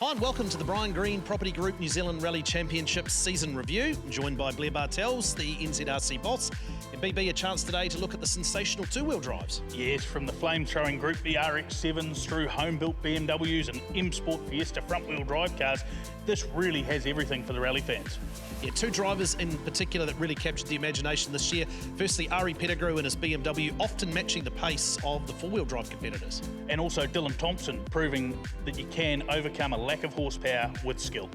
Hi and welcome to the Brian Green Property Group New Zealand Rally Championship season review. Joined by Blair Bartels, the Nzrc boss. And BB, a chance today to look at the sensational two-wheel drives. Yes, from the flame-throwing Group B RX-7s through home-built BMWs and M Sport Fiesta front-wheel drive cars, this really has everything for the rally fans. Yeah, two drivers in particular that really captured the imagination this year. Firstly, Ari Pettigrew and his BMW, often matching the pace of the four-wheel drive competitors. And also Dylan Thompson, proving that you can overcome a lack of horsepower with skill.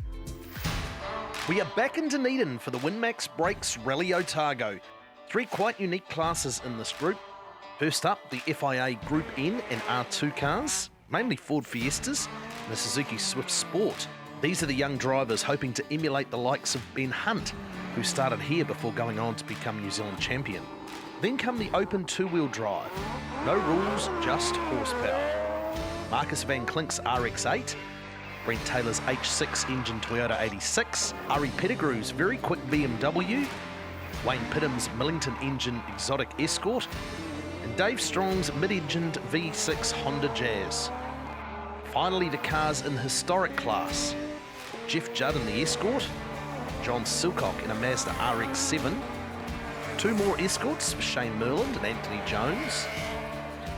We are back in Dunedin for the WinMax Brakes Rally Otago. Three quite unique classes in this group. First up, the FIA Group N and R2 cars, mainly Ford Fiestas and the Suzuki Swift Sport. These are the young drivers hoping to emulate the likes of Ben Hunt, who started here before going on to become New Zealand champion. Then come the open two-wheel drive. No rules, just horsepower. Marcus van Klink's RX-8, Brent Taylor's H6 engine Toyota 86, Ari Pettigrew's very quick BMW, Wayne Pittham's Millington engine exotic Escort, and Dave Strong's mid-engined V6 Honda Jazz. Finally, the cars in historic class. Jeff Judd in the Escort, John Silcock in a Mazda RX-7, two more Escorts for Shane Merland and Anthony Jones,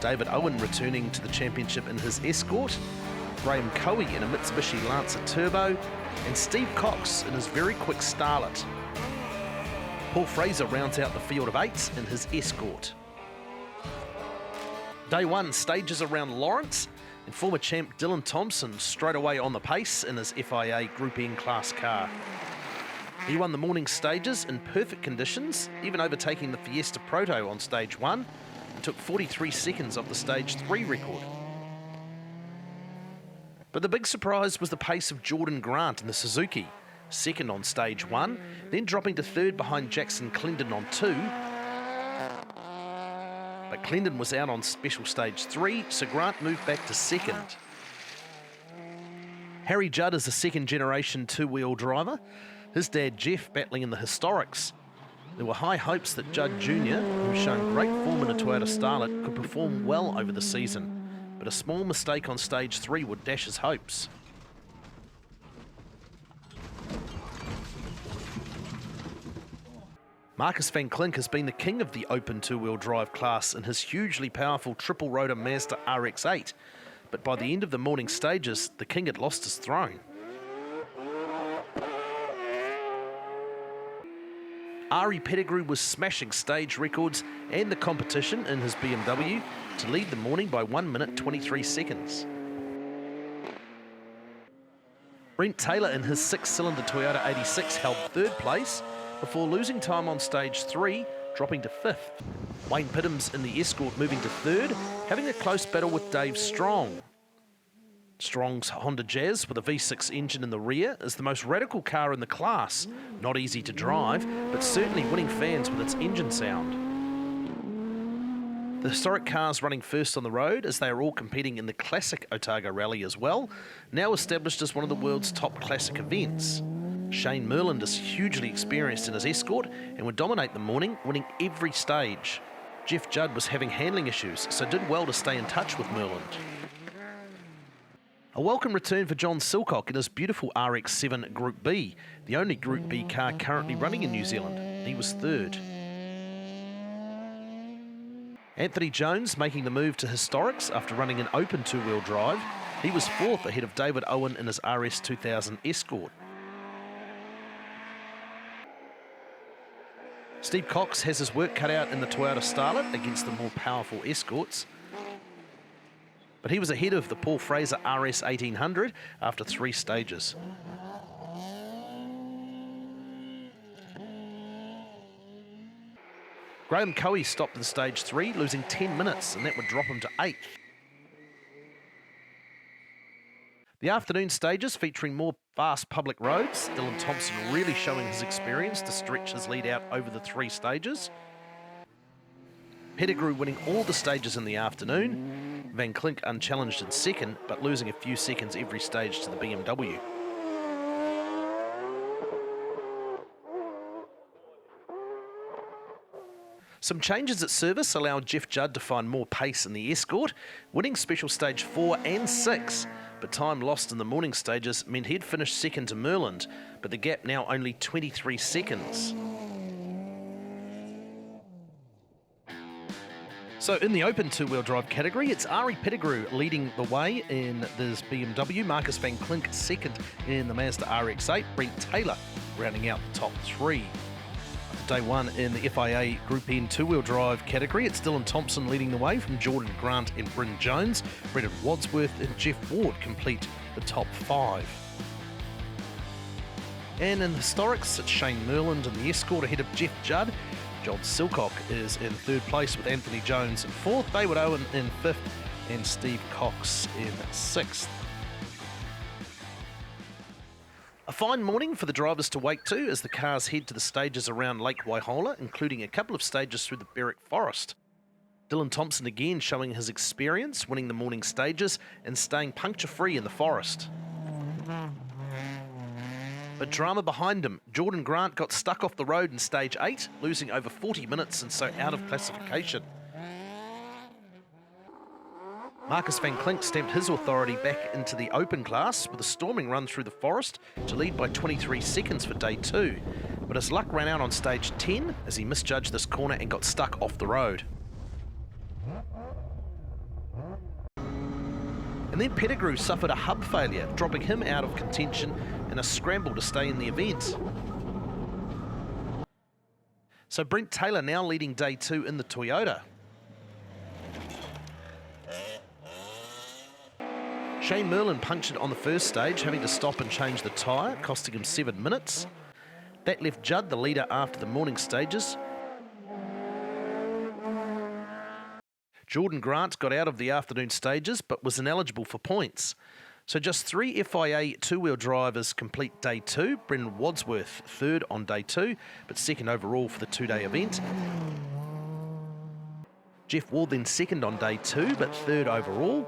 David Owen returning to the championship in his Escort, Graham Coe in a Mitsubishi Lancer Turbo, and Steve Cox in his very quick Starlet. Paul Fraser rounds out the field of eights in his Escort. Day one stages around Lawrence, and former champ Dylan Thompson straight away on the pace in his FIA Group N class car. He won the morning stages in perfect conditions, even overtaking the Fiesta Proto on stage 1, and took 43 seconds off the stage 3 record. But the big surprise was the pace of Jordan Grant in the Suzuki, second on stage 1, then dropping to third behind Jackson Clendon on 2. But Clendon was out on special stage 3, so Grant moved back to second. Harry Judd is a second-generation two-wheel driver, his dad Jeff battling in the historics. There were high hopes that Judd Jr., who's shown great form in a Toyota Starlet, could perform well over the season, but a small mistake on stage 3 would dash his hopes. Marcus van Klink has been the king of the open two-wheel drive class in his hugely powerful triple-rotor Mazda RX-8, but by the end of the morning stages, the king had lost his throne. Ari Pettigrew was smashing stage records and the competition in his BMW to lead the morning by 1 minute 23 seconds. Brent Taylor in his six-cylinder Toyota 86 held third place, before losing time on stage 3, dropping to 5th. Wayne Pittham's in the Escort moving to 3rd, having a close battle with Dave Strong. Strong's Honda Jazz with a V6 engine in the rear is the most radical car in the class. Not easy to drive, but certainly winning fans with its engine sound. The historic cars running first on the road, as they are all competing in the classic Otago Rally as well, now established as one of the world's top classic events. Shane Merland is hugely experienced in his Escort and would dominate the morning, winning every stage. Jeff Judd was having handling issues, so did well to stay in touch with Merland. A welcome return for John Silcock in his beautiful RX-7 Group B, the only Group B car currently running in New Zealand. He was 3rd. Anthony Jones making the move to historics after running an open two-wheel drive. He was 4th ahead of David Owen in his RS 2000 Escort. Steve Cox has his work cut out in the Toyota Starlet against the more powerful Escorts. But he was ahead of the Paul Fraser RS 1800 after 3 stages. Graham Coe stopped in stage 3, losing 10 minutes, and that would drop him to 8th. The afternoon stages featuring more fast public roads, Dylan Thompson really showing his experience to stretch his lead out over the 3 stages. Pettigrew winning all the stages in the afternoon, Van Klink unchallenged in second, but losing a few seconds every stage to the BMW. Some changes at service allowed Jeff Judd to find more pace in the Escort, winning special stage 4 and 6, but time lost in the morning stages meant he'd finished second to Merland, but the gap now only 23 seconds. So in the open two-wheel drive category, it's Ari Pettigrew leading the way in this BMW, Marcus van Klink second in the Mazda RX-8, Brent Taylor rounding out the top three. Day one in the FIA Group N two-wheel drive category, it's Dylan Thompson leading the way from Jordan Grant and Bryn Jones. Brendan Wadsworth and Jeff Ward complete the top five. And in historics, it's Shane Merland in the Escort ahead of Jeff Judd. John Silcock is in third place with Anthony Jones in fourth, David Owen in fifth, and Steve Cox in sixth. A fine morning for the drivers to wake to as the cars head to the stages around Lake Waihola, including a couple of stages through the Berwick Forest. Dylan Thompson again showing his experience, winning the morning stages and staying puncture-free in the forest. But drama behind him. Jordan Grant got stuck off the road in stage 8, losing over 40 minutes and so out of classification. Marcus van Klink stamped his authority back into the open class with a storming run through the forest to lead by 23 seconds for day 2. But his luck ran out on stage 10 as he misjudged this corner and got stuck off the road. And then Pettigrew suffered a hub failure, dropping him out of contention in a scramble to stay in the event. So Brent Taylor now leading day 2 in the Toyota. Shane Merland punctured on the first stage, having to stop and change the tyre, costing him 7 minutes. That left Judd the leader after the morning stages. Jordan Grant got out of the afternoon stages but was ineligible for points. So just 3 FIA two-wheel drivers complete day 2. Brendan Wadsworth third on day 2, but second overall for the 2-day event. Jeff Ward then second on day 2, but third overall.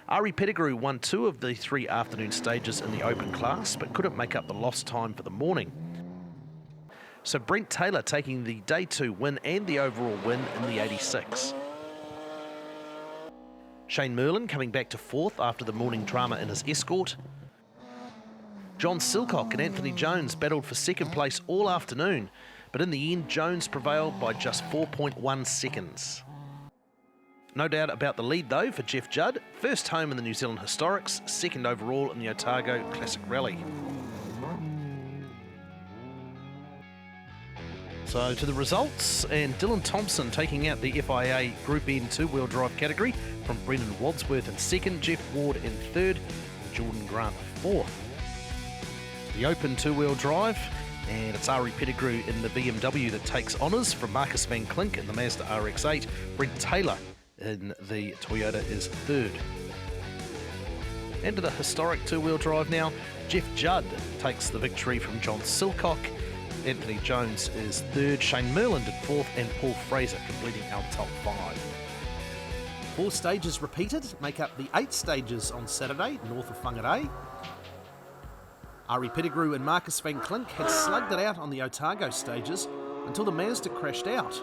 Ari Pettigrew won 2 of the 3 afternoon stages in the open class, but couldn't make up the lost time for the morning. So Brent Taylor taking the day 2 win and the overall win in the 86. Shane Merland coming back to 4th after the morning drama in his Escort. John Silcock and Anthony Jones battled for 2nd place all afternoon, but in the end Jones prevailed by just 4.1 seconds. No doubt about the lead though for Jeff Judd, first home in the New Zealand Historics, 2nd overall in the Otago Classic Rally. So to the results, and Dylan Thompson taking out the FIA Group N two-wheel drive category from Brendan Wadsworth in 2nd, Jeff Ward in 3rd, and Jordan Grant 4th. The Open two-wheel drive, and it's Ari Pettigrew in the BMW that takes honours from Marcus van Klink in the Mazda RX-8, Brent Taylor in the Toyota is 3rd. And to the historic two-wheel drive now, Jeff Judd takes the victory from John Silcock. Anthony Jones is 3rd, Shane Merland in 4th, and Paul Fraser completing our top 5. 4 stages repeated make up the 8 stages on Saturday north of Whangarei. Ari Pettigrew and Marcus van Klink had slugged it out on the Otago stages until the Mazda crashed out.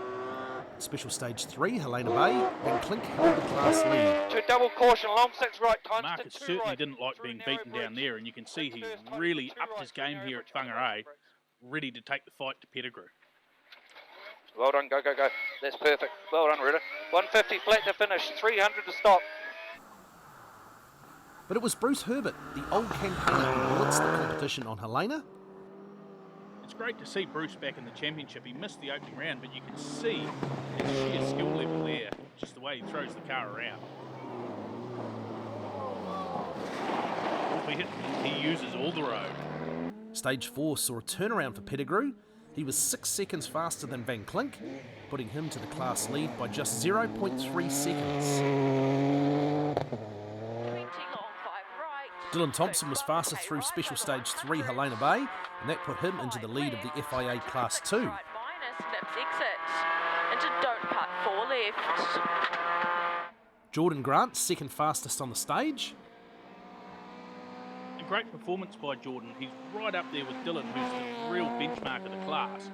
Special stage 3, Helena Bay, Van Klink held the class lead. To double caution, long 6 right, times Marcus to 2 certainly right. didn't like being beaten down there, and you can see he really upped his game here at Whangarei, ready to take the fight to Pettigrew. Well done, go, go, go. That's perfect. Well done, Ritter. 150 flat to finish, 300 to stop. But it was Bruce Herbert, the old campaigner who blitzed the competition on Helena. It's great to see Bruce back in the championship. He missed the opening round, but you can see his sheer skill level there, just the way he throws the car around. He uses all the road. Stage 4 saw a turnaround for Pettigrew. He was 6 seconds faster than Van Klink, putting him to the class lead by just 0.3 seconds. Dylan Thompson was fastest through special stage 3 Helena Bay, and that put him into the lead of the FIA Class 2. Into don't cut 4 left. Jordan Grant, second fastest on the stage. A great performance by Jordan. He's right up there with Dylan, who's the real benchmark of the class.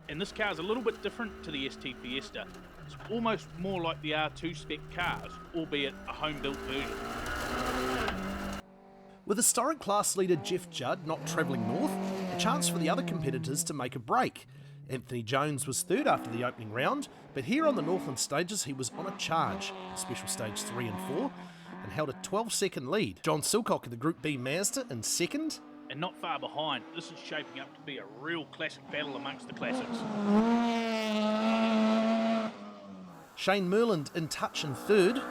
And this car's a little bit different to the ST Fiesta. It's almost more like the R2 spec cars, albeit a home-built version. With historic class leader Jeff Judd not travelling north, a chance for the other competitors to make a break. Anthony Jones was third after the opening round, but here on the Northland stages he was on a charge, special stage 3 and 4, and held a 12-second lead. John Silcock of the Group B Mazda in second. And not far behind, this is shaping up to be a real classic battle amongst the classics. Shane Merland in touch in third.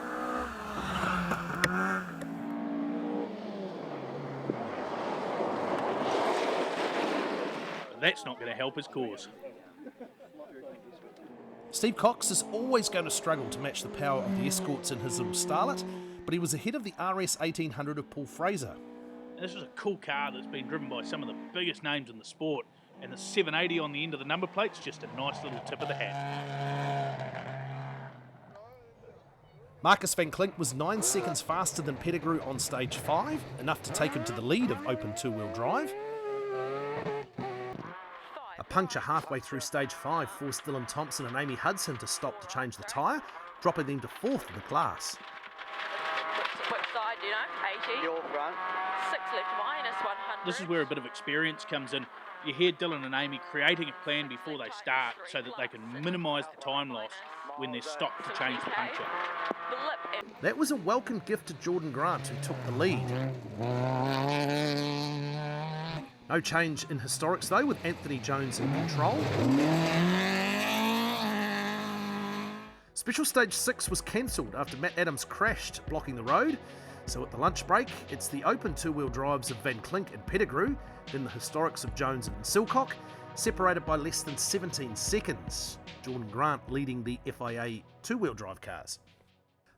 But that's not going to help his cause. Steve Cox is always going to struggle to match the power of the escorts in his little Starlet, but he was ahead of the RS 1800 of Paul Fraser. And this is a cool car that's been driven by some of the biggest names in the sport, and the 780 on the end of the number plate's just a nice little tip of the hat. Marcus van Klink was 9 seconds faster than Pettigrew on stage 5, enough to take him to the lead of open two-wheel drive. A puncture halfway through stage 5 forced Dylan Thompson and Amy Hudson to stop to change the tyre, dropping them to 4th in the class. Which side, do you know? 80? Your front. 6 left minus 100. This is where a bit of experience comes in. You hear Dylan and Amy creating a plan before they start so that they can minimise the time loss when they're stopped to change the puncture. That was a welcome gift to Jordan Grant, who took the lead. No change in historics though, with Anthony Jones in control. Special stage 6 was cancelled after Matt Adams crashed, blocking the road. So at the lunch break, it's the open two-wheel drives of Van Klink and Pettigrew, then the historics of Jones and Silcock, separated by less than 17 seconds. Jordan Grant leading the FIA two-wheel drive cars.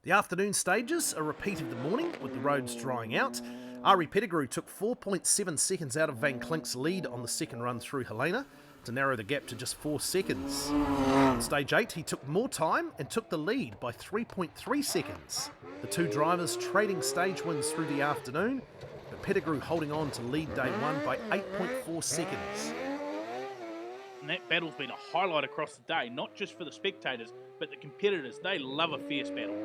The afternoon stages, a repeat of the morning, with the roads drying out. Ari Pettigrew took 4.7 seconds out of Van Klink's lead on the second run through Helena, to narrow the gap to just 4 seconds. On stage 8, he took more time and took the lead by 3.3 seconds. The two drivers trading stage wins through the afternoon, but Pettigrew holding on to lead day 1 by 8.4 seconds. And that battle's been a highlight across the day, not just for the spectators, but the competitors. They love a fierce battle.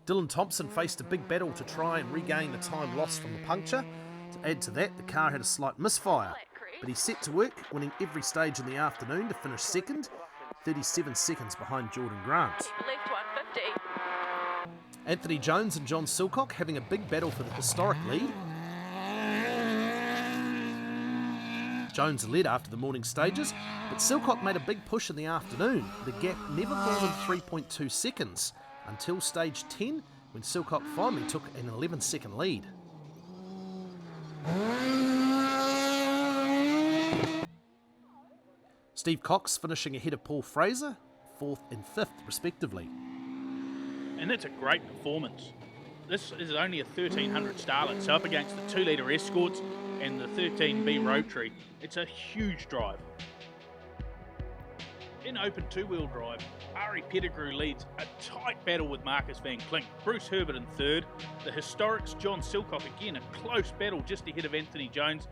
Dylan Thompson faced a big battle to try and regain the time lost from the puncture. To add to that, the car had a slight misfire, but he set to work, winning every stage in the afternoon to finish second, 37 seconds behind Jordan Grant. Left 150. Anthony Jones and John Silcock having a big battle for the historic lead. Jones led after the morning stages, but Silcock made a big push in the afternoon, the gap never more than 3.2 seconds, until stage 10, when Silcock finally took an 11-second lead. Steve Cox finishing ahead of Paul Fraser, 4th and 5th respectively. And that's a great performance. This is only a 1300 Starlet, so up against the 2-litre Escorts and the 13B Rotary, it's a huge drive. In open two-wheel drive, Ari Pettigrew leads a tight battle with Marcus van Klink, Bruce Herbert in third, the historics John Silcock again, a close battle just ahead of Anthony Jones,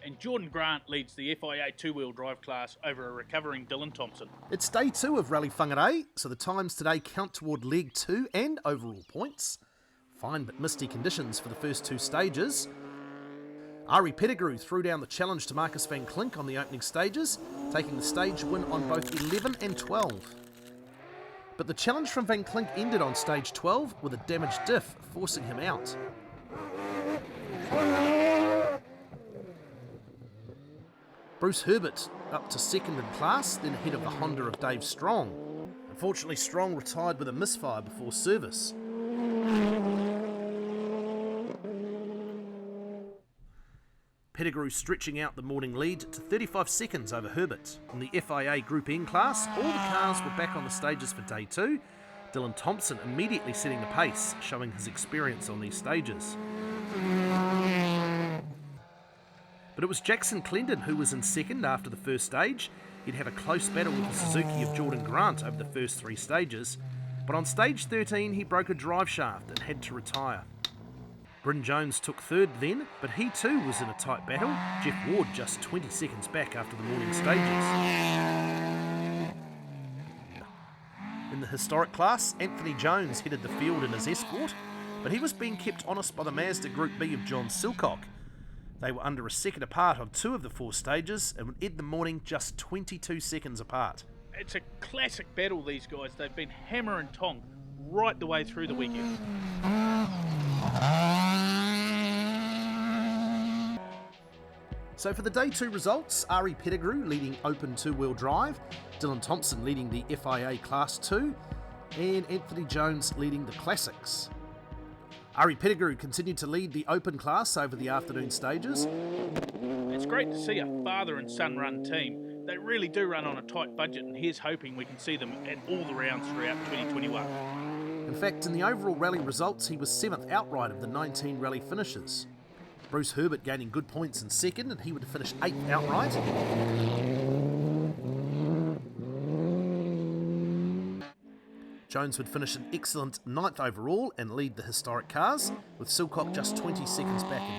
and Jordan Grant leads the FIA two-wheel drive class over a recovering Dylan Thompson. It's day 2 of Rally Whangarei, so the times today count toward leg 2 and overall points. Fine but misty conditions for the first 2 stages. Ari Pettigrew threw down the challenge to Marcus van Klink on the opening stages, taking the stage win on both 11 and 12. But the challenge from van Klink ended on stage 12 with a damaged diff, forcing him out. Bruce Herbert up to second in class, then ahead of the Honda of Dave Strong. Unfortunately, Strong retired with a misfire before service. Pettigrew stretching out the morning lead to 35 seconds over Herbert. In the FIA Group N class, all the cars were back on the stages for day 2. Dylan Thompson immediately setting the pace, showing his experience on these stages. But it was Jackson Clendon who was in second after the first stage. He'd have a close battle with the Suzuki of Jordan Grant over the first 3 stages. But on stage 13 he broke a drive shaft and had to retire. Bryn Jones took third then, but he too was in a tight battle. Jeff Ward just 20 seconds back after the morning stages. In In the historic class, Anthony Jones headed the field in his escort, but he was being kept honest by the Mazda Group B of John Silcock. They were under a second apart on 2 of the 4 stages and would end the morning just 22 seconds apart. It's a classic battle, these guys. They've been hammer and tong right the way through the weekend. So for the Day 2 results, Ari Pettigrew leading Open 2-wheel drive, Dylan Thompson leading the FIA Class 2, and Anthony Jones leading the Classics. Ari Pettigrew continued to lead the Open class over the afternoon stages. It's great to see a father and son run team. They really do run on a tight budget, and here's hoping we can see them at all the rounds throughout 2021. In fact, in the overall rally results, he was 7th outright of the 19 rally finishes. Bruce Herbert gaining good points in second, and he would finish 8th outright. Jones would finish an excellent 9th overall and lead the historic cars, with Silcock just 20 seconds back in the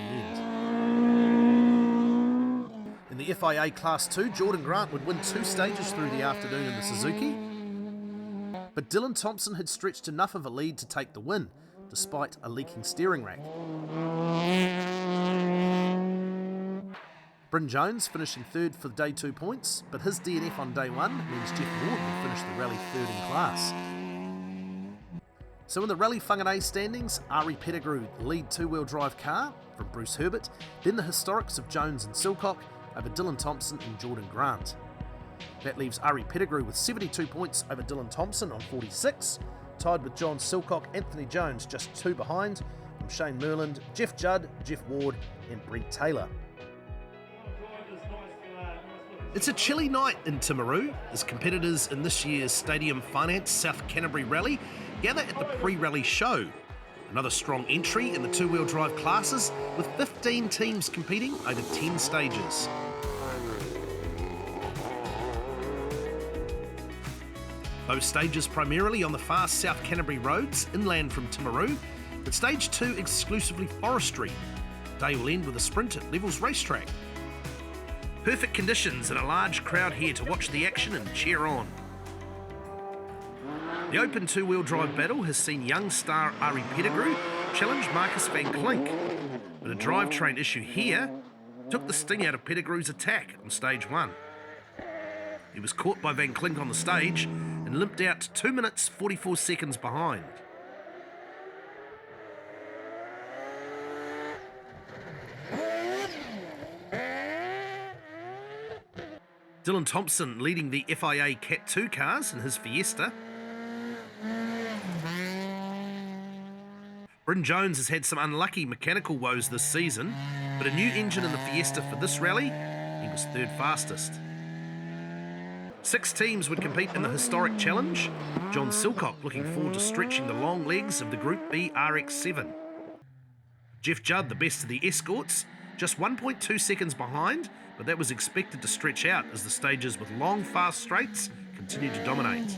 end. In the FIA Class 2, Jordan Grant would win 2 stages through the afternoon in the Suzuki, but Dylan Thompson had stretched enough of a lead to take the win, despite a leaking steering rack. Bryn Jones finishing 3rd for Day 2 points, but his DNF on Day 1 means Jeff Ward will finish the rally 3rd in class. So in the Rally Whangarei standings, Ari Pettigrew, the lead 2-wheel drive car from Bruce Herbert, then the historics of Jones and Silcock over Dylan Thompson and Jordan Grant. That leaves Ari Pettigrew with 72 points over Dylan Thompson on 46, tied with John Silcock, Anthony Jones just 2 behind, from Shane Merland, Jeff Judd, Jeff Ward and Brent Taylor. It's a chilly night in Timaru as competitors in this year's Stadium Finance South Canterbury Rally gather at the pre-rally show. Another strong entry in the 2-wheel drive classes with 15 teams competing over 10 stages. Those stages primarily on the fast South Canterbury roads inland from Timaru, but stage 2 exclusively forestry. Day will end with a sprint at Levels Racetrack. Perfect conditions and a large crowd here to watch the action and cheer on. The Open 2-wheel drive battle has seen young star Ari Pettigrew challenge Marcus van Klink, but a drivetrain issue here took the sting out of Pettigrew's attack on stage 1. He was caught by van Klink on the stage and limped out 2 minutes 44 seconds behind. Dylan Thompson leading the FIA Cat 2 cars in his Fiesta. Bryn Jones has had some unlucky mechanical woes this season, but a new engine in the Fiesta for this rally, he was 3rd fastest. 6 teams would compete in the historic challenge. John Silcock looking forward to stretching the long legs of the Group B RX-7. Jeff Judd, the best of the escorts, just 1.2 seconds behind, but that was expected to stretch out as the stages with long, fast straights continue to dominate.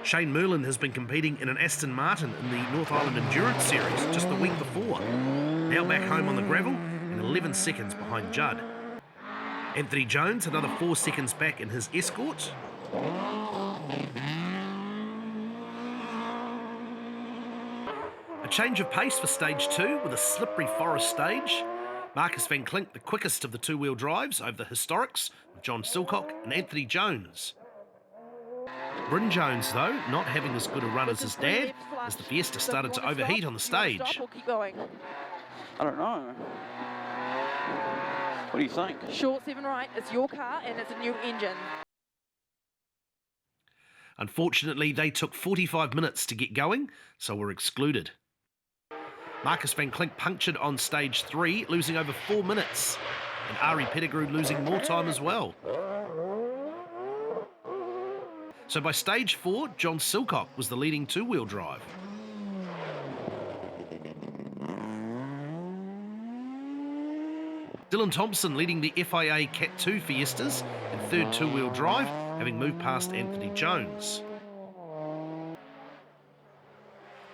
Shane Merland has been competing in an Aston Martin in the North Island Endurance Series just the week before. Now back home on the gravel and 11 seconds behind Judd. Anthony Jones another 4 seconds back in his escort. A change of pace for stage 2 with a slippery forest stage. Marcus van Klink the quickest of the 2-wheel drives over the historics with John Silcock and Anthony Jones. Bryn Jones, though, not having as good a run as his dad, as the Fiesta started to overheat on the stage. Stop or keep going? I don't know. What do you think? Short 7 right, it's your car and it's a new engine. Unfortunately, they took 45 minutes to get going, so were excluded. Marcus van Klink punctured on stage 3, losing over 4 minutes, and Ari Pettigrew losing more time as well. So by stage 4, John Silcock was the leading 2-wheel drive. Dylan Thompson leading the FIA Cat 2 Fiestas in 3rd 2-wheel drive, having moved past Anthony Jones.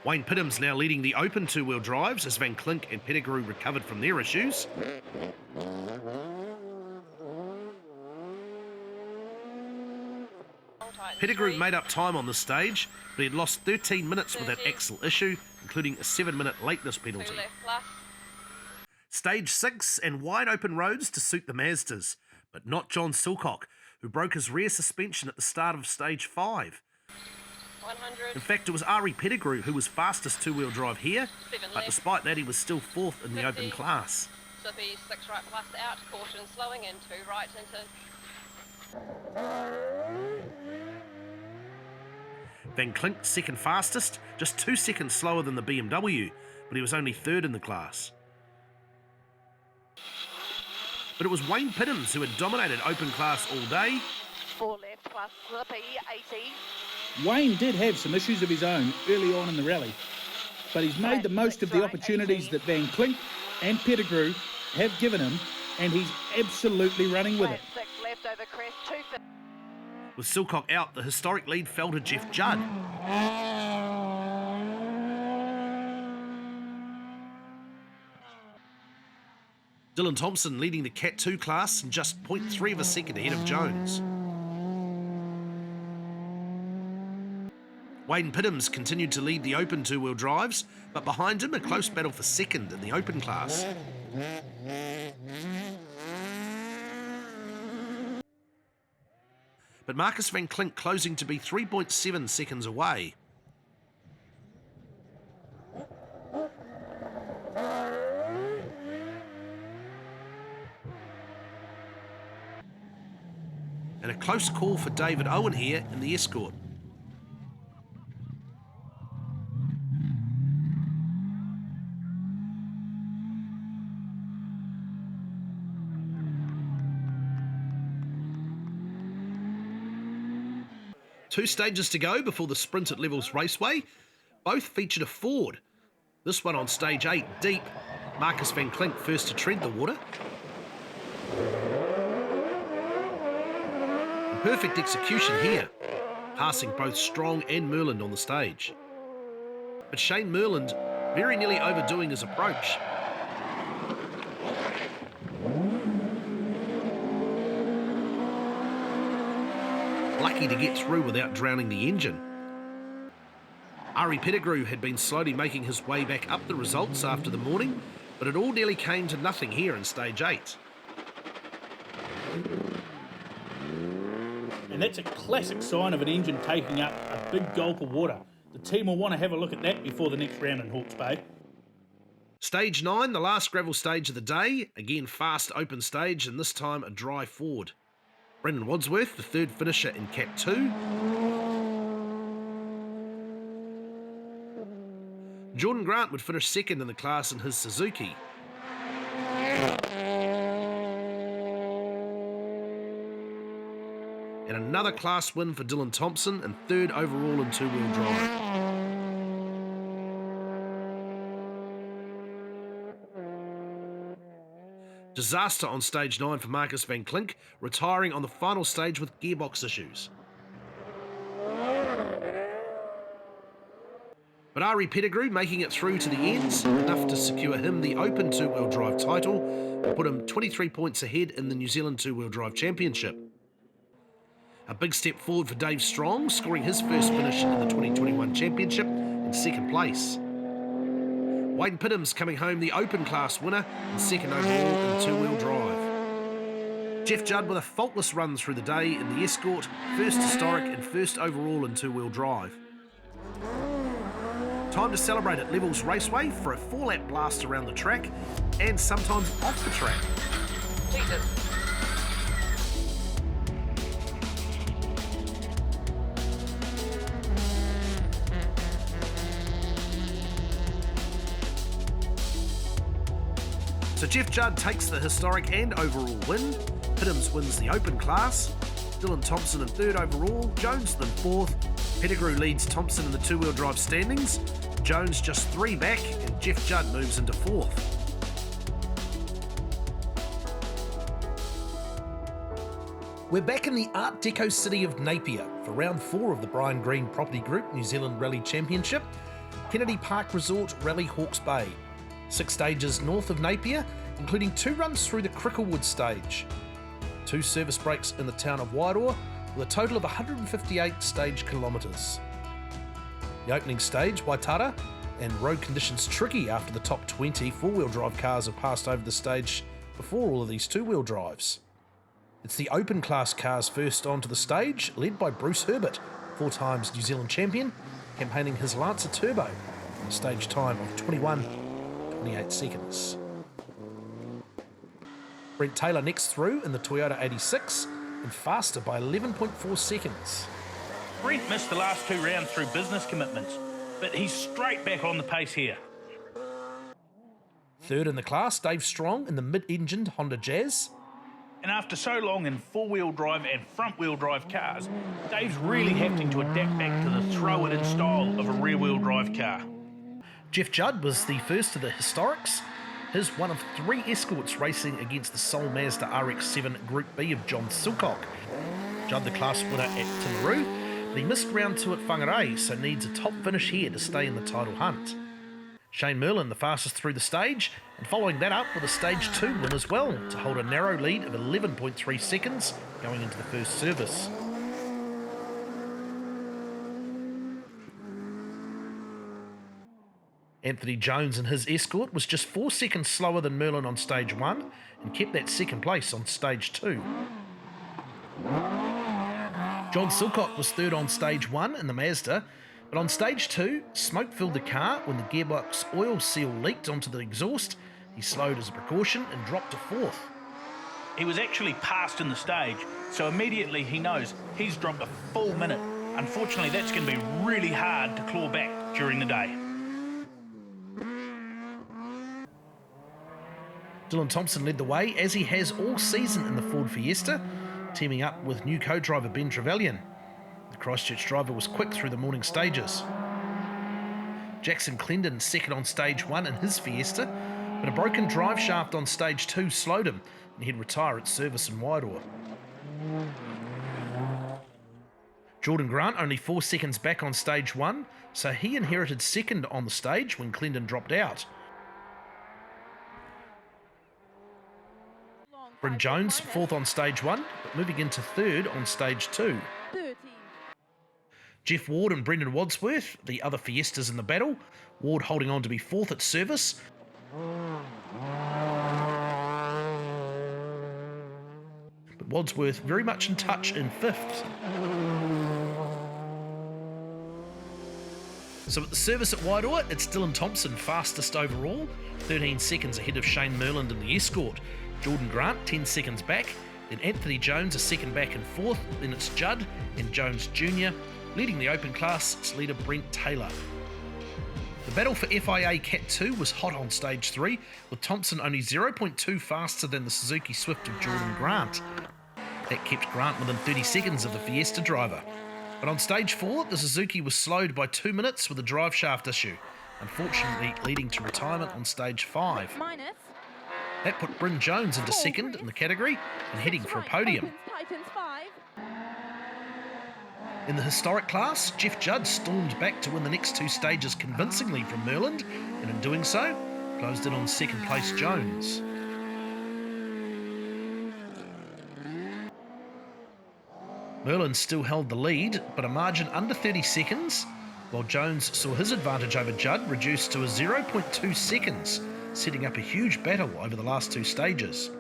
Wayne Pittham's now leading the Open 2-wheel drives as Van Klink and Pettigrew recovered from their issues. Pettigrew made up time on the stage, but he had lost 13 minutes with that 30. axle issue, including a 7-minute lateness penalty. 2 left plus. Stage 6 and wide open roads to suit the Mazdas, but not John Silcock, who broke his rear suspension at the start of stage 5. 100. In fact, it was Ari Pettigrew who was fastest two-wheel drive here, 7 but left. despite that he was still 4th in the 50. open class. Slippy 6 right plus out. Caution slowing in 2 right into. Van Klink second fastest, just 2 seconds slower than the BMW, but he was only 3rd in the class. But it was Wayne Piddams who had dominated open class all day. 4 left plus Slippy, 80. Wayne did have some issues of his own early on in the rally, but he's made the most of the opportunities that Van Klink and Pettigrew have given him, and he's absolutely running with it. 6 left over crest, 250. With Silcock out, the historic lead fell to Jeff Judd. Dylan Thompson leading the Cat 2 class and just 0.3 of a second ahead of Jones. Wayne Piddams continued to lead the open two-wheel drives, but behind him a close battle for second in the open class. But Marcus Van Klink closing to be 3.7 seconds away. And a close call for David Owen here in the Escort. Two stages to go before the sprint at Levels Raceway. Both featured a Ford. This one on stage 8, deep. Marcus Van Klink first to tread the water. Perfect execution here, passing both Strong and Merland on the stage. But Shane Merland very nearly overdoing his approach. Lucky to get through without drowning the engine. Ari Pettigrew had been slowly making his way back up the results after the morning, but it all nearly came to nothing here in stage 8. And that's a classic sign of an engine taking up a big gulp of water. The team will want to have a look at that before the next round in Hawke's Bay. Stage 9, the last gravel stage of the day. Again, fast open stage, and this time a dry Ford. Brendan Wadsworth, the 3rd finisher in Cat 2. Jordan Grant would finish 2nd in the class in his Suzuki. And another class win for Dylan Thompson and 3rd overall in two-wheel drive. Disaster on stage 9 for Marcus Van Klink, retiring on the final stage with gearbox issues. But Ari Pettigrew making it through to the ends, enough to secure him the Open two-wheel drive title and put him 23 points ahead in the New Zealand two-wheel drive championship. A big step forward for Dave Strong, scoring his first finish in the 2021 championship in 2nd place. Wayne Piddams coming home the open class winner and 2nd overall in two-wheel drive. Jeff Judd with a faultless run through the day in the Escort, 1st historic and 1st overall in two-wheel drive. Time to celebrate at Levels Raceway for a 4-lap blast around the track and sometimes off the track. Jesus. So Jeff Judd takes the historic and overall win. Piddams wins the open class. Dylan Thompson in 3rd overall. Jones then 4th. Pettigrew leads Thompson in the two-wheel drive standings. Jones just 3 back, and Jeff Judd moves into 4th. We're back in the Art Deco city of Napier for round 4 of the Brian Green Property Group New Zealand Rally Championship, Kennedy Park Resort Rally Hawke's Bay. 6 stages north of Napier, including 2 runs through the Cricklewood stage. 2 service breaks in the town of Wairoa, with a total of 158 stage kilometres. The opening stage, Waitara, and road conditions tricky after the top 20 four-wheel drive cars have passed over the stage before all of these two-wheel drives. It's the open class cars first onto the stage, led by Bruce Herbert, 4 times New Zealand champion, campaigning his Lancer Turbo on a stage time of 21.28 seconds. Brent Taylor next through in the Toyota 86 and faster by 11.4 seconds. Brent missed the last 2 rounds through business commitments, but he's straight back on the pace here. Third in the class, Dave Strong in the mid-engined Honda Jazz. And after so long in four-wheel drive and front-wheel drive cars, Dave's really having to adapt back to the throw-it-in style of a rear-wheel drive car. Jeff Judd was the first of the historics. His one of 3 escorts racing against the Soul Mazda RX-7 Group B of John Silcock. Judd the class winner at Timaru, but he missed round 2 at Whangarei, so needs a top finish here to stay in the title hunt. Shane Merlin the fastest through the stage, and following that up with a stage 2 win as well, to hold a narrow lead of 11.3 seconds going into the first service. Anthony Jones and his escort was just 4 seconds slower than Merlin on stage 1 and kept that second place on stage 2. John Silcock was third on stage 1 in the Mazda, but on stage 2, smoke filled the car when the gearbox oil seal leaked onto the exhaust. He slowed as a precaution and dropped to 4th. He was actually passed in the stage, so immediately he knows he's dropped a full minute. Unfortunately, that's going to be really hard to claw back during the day. Dylan Thompson led the way, as he has all season in the Ford Fiesta, teaming up with new co-driver Ben Trevelyan. The Christchurch driver was quick through the morning stages. Jackson Clendon second on stage 1 in his Fiesta, but a broken drive shaft on stage 2 slowed him, and he'd retire at service in Wairoa. Jordan Grant only 4 seconds back on stage 1, so he inherited second on the stage when Clendon dropped out. Bryn Jones 4th on stage 1, but moving into 3rd on stage 2. Jeff Ward and Brendan Wadsworth, the other Fiestas in the battle, Ward holding on to be 4th at service. But Wadsworth very much in touch in 5th. So at the service at Wairoa, it's Dylan Thompson fastest overall, 13 seconds ahead of Shane Merland in the escort. Jordan Grant 10 seconds back, then Anthony Jones a second back in 4th, then it's Judd and Jones Jr. Leading the open class, it's leader Brent Taylor. The battle for FIA Cat 2 was hot on stage 3, with Thompson only 0.2 faster than the Suzuki Swift of Jordan Grant. That kept Grant within 30 seconds of the Fiesta driver. But on stage 4, the Suzuki was slowed by 2 minutes with a drive shaft issue, unfortunately leading to retirement on stage 5. That put Bryn Jones into second in the category and heading for a podium. In the historic class, Jeff Judd stormed back to win the next 2 stages convincingly from Merland, and in doing so, closed in on second place Jones. Merland still held the lead, but a margin under 30 seconds, while Jones saw his advantage over Judd reduced to a 0.2 seconds, setting up a huge battle over the last 2 stages.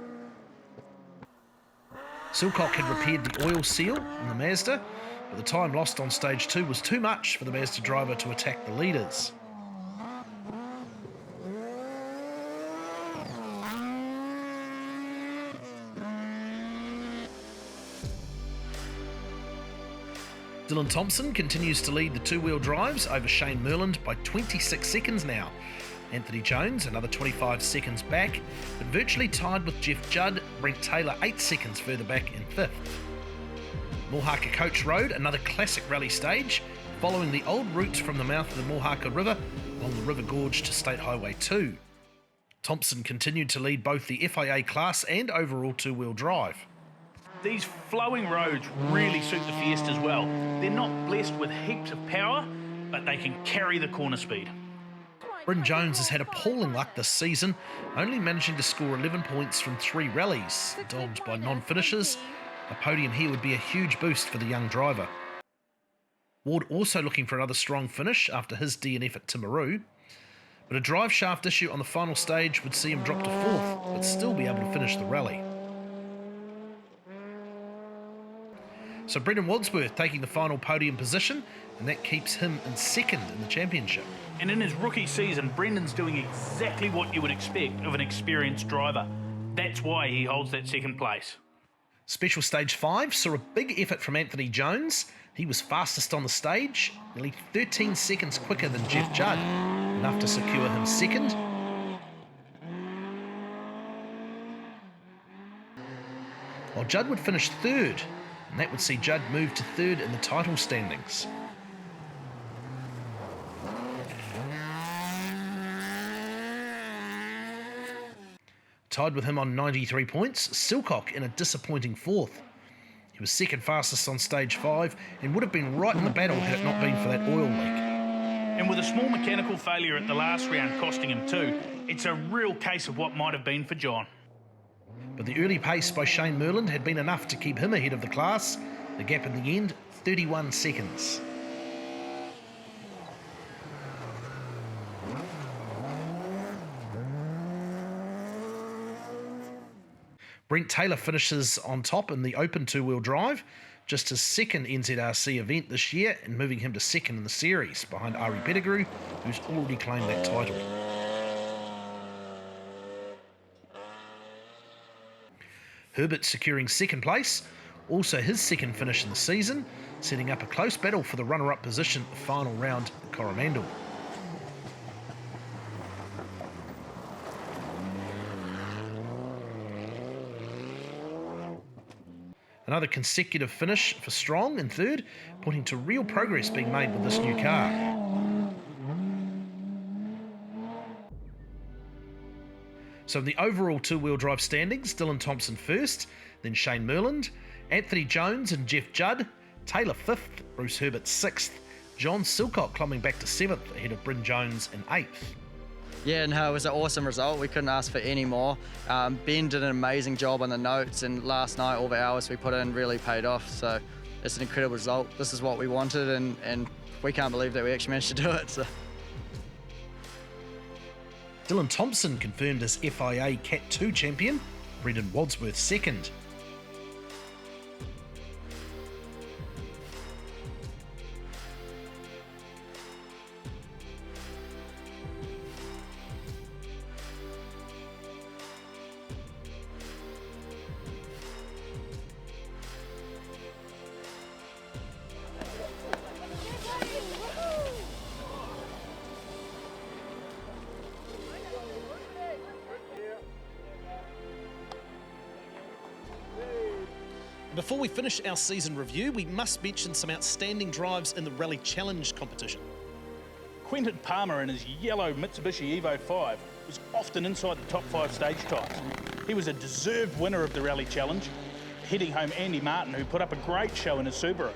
Silcock had repaired the oil seal in the Mazda, but the time lost on stage 2 was too much for the Mazda driver to attack the leaders. Dylan Thompson continues to lead the 2-wheel drives over Shane Merland by 26 seconds now. Anthony Jones another 25 seconds back, but virtually tied with Jeff Judd, Brent Taylor 8 seconds further back in 5th. Mohaka Coach Road, another classic rally stage, following the old route from the mouth of the Mohaka River along the River Gorge to State Highway 2. Thompson continued to lead both the FIA class and overall 2-wheel drive. These flowing roads really suit the Fiestas well. They're not blessed with heaps of power, but they can carry the corner speed. Bryn Jones has had appalling luck this season, only managing to score 11 points from 3 rallies, dogged by non-finishers, A podium here would be a huge boost for the young driver. Ward also looking for another strong finish after his DNF at Timaru, but a drive shaft issue on the final stage would see him drop to 4th, but still be able to finish the rally. So Brendan Wadsworth taking the final podium position, and that keeps him in 2nd in the championship. And in his rookie season, Brendan's doing exactly what you would expect of an experienced driver. That's why he holds that 2nd place. Special Stage 5 saw a big effort from Anthony Jones. He was fastest on the stage, nearly 13 seconds quicker than Jeff Judd, enough to secure him 2nd. While Judd would finish 3rd, and that would see Judd move to 3rd in the title standings. Tied with him on 93 points, Silcock in a disappointing 4th. He was 2nd fastest on stage 5 and would have been right in the battle had it not been for that oil leak. And with a small mechanical failure at the last round costing him 2, it's a real case of what might have been for John. But the early pace by Shane Merland had been enough to keep him ahead of the class. The gap in the end, 31 seconds. Brent Taylor finishes on top in the open 2-wheel drive, just his 2nd NZRC event this year, and moving him to 2nd in the series, behind Ari Pettigrew, who's already claimed that title. Herbert securing 2nd place, also his 2nd finish in the season, setting up a close battle for the runner-up position at the final round at Coromandel. Another consecutive finish for Strong in 3rd, pointing to real progress being made with this new car. So in the overall 2-wheel drive standings, Dylan Thompson 1st, then Shane Merland, Anthony Jones and Jeff Judd, Taylor 5th, Bruce Herbert 6th, John Silcock climbing back to 7th ahead of Bryn Jones in 8th. Yeah, no, it was an awesome result. We couldn't ask for any more. Ben did an amazing job on the notes, and last night all the hours we put in really paid off. So it's an incredible result. This is what we wanted, and we can't believe that we actually managed to do it. So. Dylan Thompson confirmed as FIA Cat 2 champion, Brendan Wadsworth 2nd. Before we finish our season review, we must mention some outstanding drives in the Rally Challenge competition. Quentin Palmer in his yellow Mitsubishi Evo 5 was often inside the top 5 stage times. He was a deserved winner of the Rally Challenge, heading home Andy Martin, who put up a great show in his Subaru.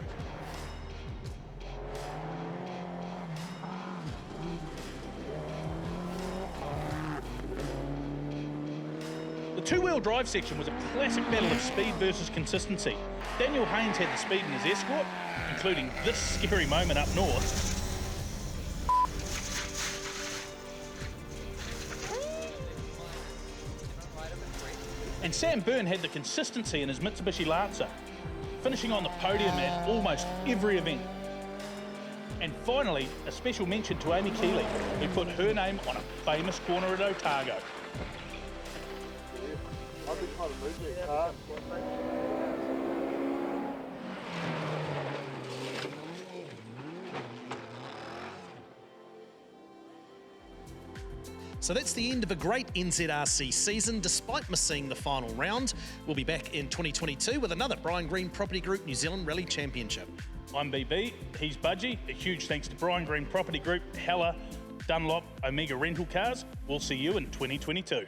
The 2-wheel drive section was a classic battle of speed versus consistency. Daniel Haynes had the speed in his Escort, including this scary moment up north. And Sam Byrne had the consistency in his Mitsubishi Lancer, finishing on the podium at almost every event. And finally, a special mention to Amy Keeley, who put her name on a famous corner at Otago. So that's the end of a great NZRC season, despite missing the final round. We'll be back in 2022 with another Brian Green Property Group New Zealand Rally Championship. I'm BB, he's Budgie. A huge thanks to Brian Green Property Group, Hella, Dunlop, Omega Rental Cars. We'll see you in 2022.